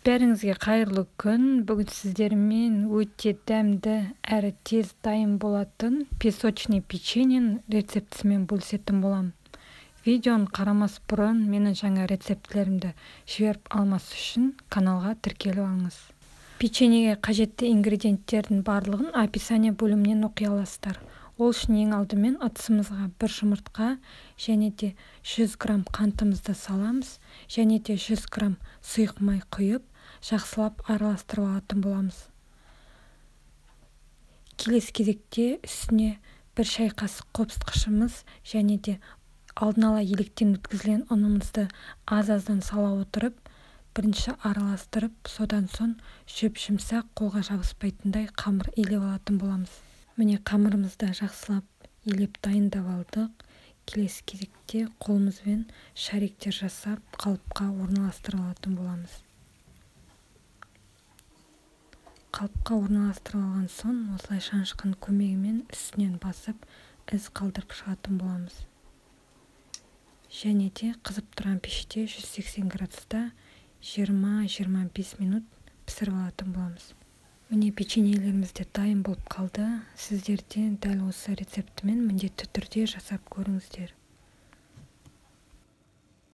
Бәріңізге қайырлы күн. Бүгін сіздермен өте дәмді әрі тез дайын болатын песочный печеньенің рецептісімен бөлісетін боламын. Видеоны қарамас бұрын менің жаңа рецептілерімді жіберіп алмас үшін каналға тіркеліп алыңыз. Печеньеге қажетті ингредиенттердің барлығын описание бөлімінен оқи аласыздар. Ол үшін ең алдымен ыдысымызға бір жұмыртқа және де 100 грамм қантымызды саламыз, және де 100 грамм сұйық май құйып, жақсылап араластырып алатын боламыз. Келесі кезекте үстіне бір шай қасық қопсытқышымыз және де алдын ала електен өткізілген ұнымызды аз-аздан сала отырып, бірінші араластырып, содан соң жүп-жұмсақ қолға жабыспайтындай қамыр илеп алатын боламыз. Міне қамырымызды жақсылап илеп дайындап алдық. Келесі кезекте қолымызбен шариктер жасап қалыпқа орналастырып алатын боламыз. Қалыпқа орналастырып алған соң, осылай шанышқының көмегімен үстінен басып, із қалдырып шығатын боламыз. Және де қызып тұрған пеште 180 градуста 20-25 минут пісіріп алатын боламыз. Міне печеньелеріміз де дайын болып қалды. Сіздер де дәл осы рецептімен міндетті түрде жасап көріңіздер.